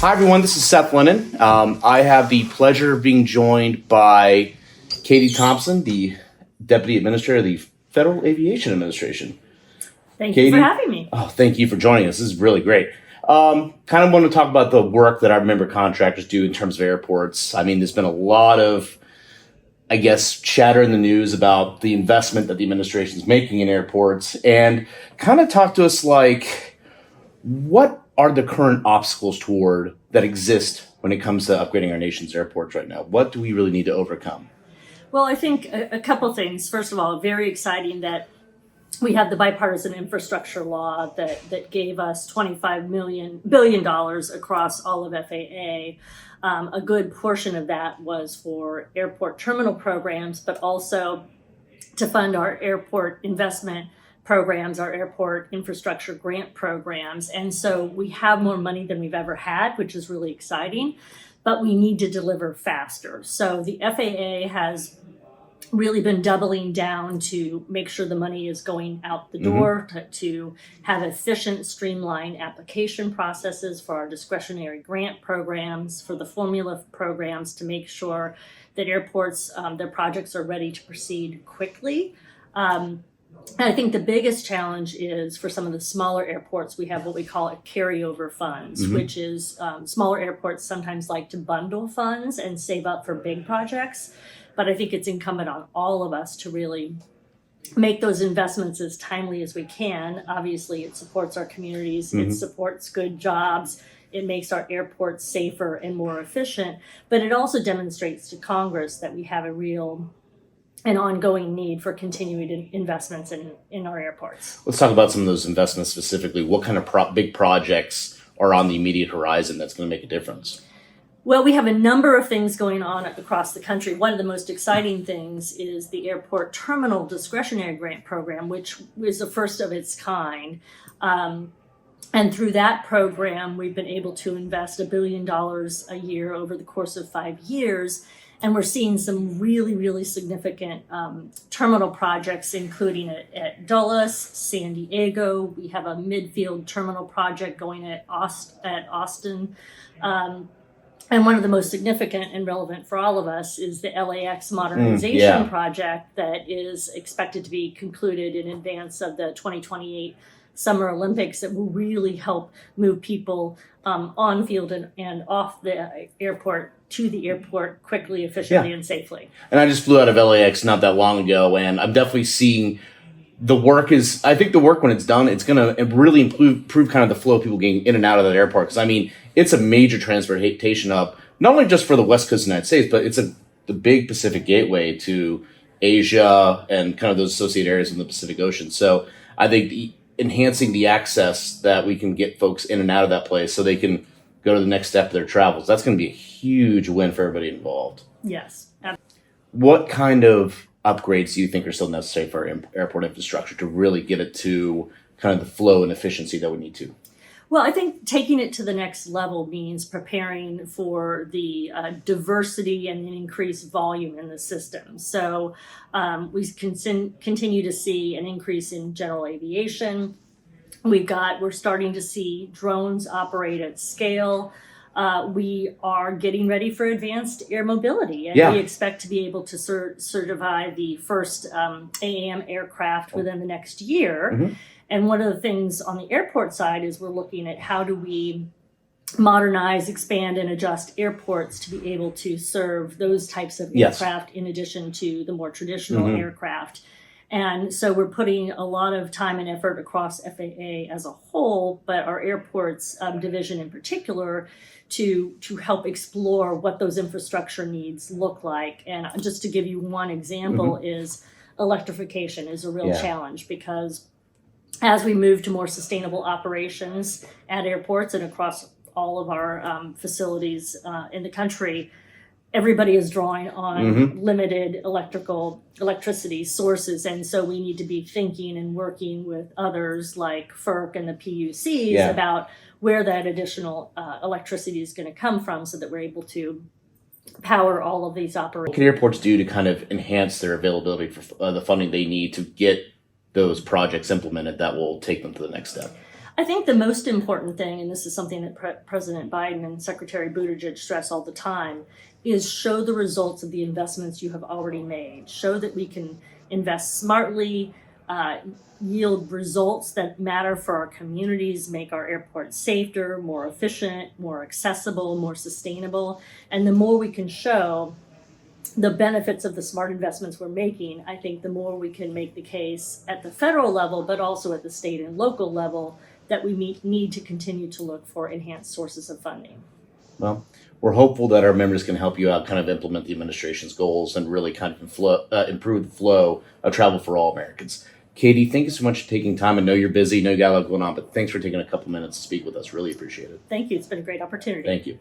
Hi, everyone. This is Seth Lennon. I have the pleasure of being joined by Katie Thomson, the Deputy Administrator of the Federal Aviation Administration. Thank Katie, you for having me. Oh, thank you for joining us. This is really great. Kind of want to talk about the work that our member contractors do in terms of airports. I mean, there's been a lot of, chatter in the news about the investment that the administration is making in airports, and kind of talk to us like, what are the current obstacles that exist when it comes to upgrading our nation's airports right now? What do we really need to overcome? Well, I think a couple things. First of all, very exciting that we have the bipartisan infrastructure law that gave us $25 billion across all of FAA. A good portion of that was for airport terminal programs, but also to fund our airport investment programs, our airport infrastructure grant programs. And so we have more money than we've ever had, which is really exciting, but we need to deliver faster. So the FAA has really been doubling down to make sure the money is going out the door, to have efficient, streamlined application processes for our discretionary grant programs, for the formula programs, to make sure that airports, their projects are ready to proceed quickly. I think the biggest challenge is for some of the smaller airports, we have what we call carryover funds, which is smaller airports sometimes like to bundle funds and save up for big projects. But I think it's incumbent on all of us to really make those investments as timely as we can. Obviously, it supports our communities, it supports good jobs, it makes our airports safer and more efficient, but it also demonstrates to Congress that we have an ongoing need for continued investments in our airports. Let's talk about some of those investments specifically. What kind of big projects are on the immediate horizon that's going to make a difference? Well, we have a number of things going on across the country. One of the most exciting things is the Airport Terminal Discretionary Grant Program, which is the first of its kind. And through that program, we've been able to invest $1 billion a year over the course of 5 years. And we're seeing some really, really significant terminal projects, including at Dulles, San Diego. We have a midfield terminal project going at Austin. And one of the most significant and relevant for all of us is the LAX modernization project that is expected to be concluded in advance of the 2028 Summer Olympics, that will really help move people on field and off the airport to the airport quickly, efficiently, and safely. And I just flew out of LAX not that long ago, and I'm definitely seeing I think the work when it's done, it's going to really improve kind of the flow of people getting in and out of that airport. Because, I mean, it's a major transportation hub, not only just for the West Coast of the United States, but it's the big Pacific gateway to Asia and kind of those associated areas in the Pacific Ocean. So I think enhancing the access that we can get folks in and out of that place so they can go to the next step of their travels, that's going to be a huge win for everybody involved. Yes. What kind of upgrades do you think are still necessary for our airport infrastructure to really get it to kind of the flow and efficiency that we need to? Well, I think taking it to the next level means preparing for the diversity and increased volume in the system. So we continue to see an increase in general aviation. We're starting to see drones operate at scale. We are getting ready for advanced air mobility, and we expect to be able to certify the first AAM aircraft within the next year. And one of the things on the airport side is we're looking at how do we modernize, expand, and adjust airports to be able to serve those types of aircraft in addition to the more traditional aircraft. And so we're putting a lot of time and effort across FAA as a whole, but our airports division in particular, to help explore what those infrastructure needs look like. And just to give you one example, is electrification is a real challenge, because as we move to more sustainable operations at airports and across all of our facilities in the country, everybody is drawing on limited electricity sources. And so we need to be thinking and working with others like FERC and the PUCs about where that additional electricity is going to come from, so that we're able to power all of these operations. What can airports do to kind of enhance their availability for the funding they need to get those projects implemented that will take them to the next step? I think the most important thing, and this is something that President Biden and Secretary Buttigieg stress all the time, is show the results of the investments you have already made. Show that we can invest smartly, yield results that matter for our communities, make our airports safer, more efficient, more accessible, more sustainable. And the more we can show the benefits of the smart investments we're making, I think the more we can make the case at the federal level, but also at the state and local level, that we need to continue to look for enhanced sources of funding. Well, we're hopeful that our members can help you out, kind of implement the administration's goals and really kind of improve the flow of travel for all Americans. Katie, thank you so much for taking time. I know you're busy, I know you got a lot going on, but thanks for taking a couple minutes to speak with us. Really appreciate it. Thank you. It's been a great opportunity. Thank you.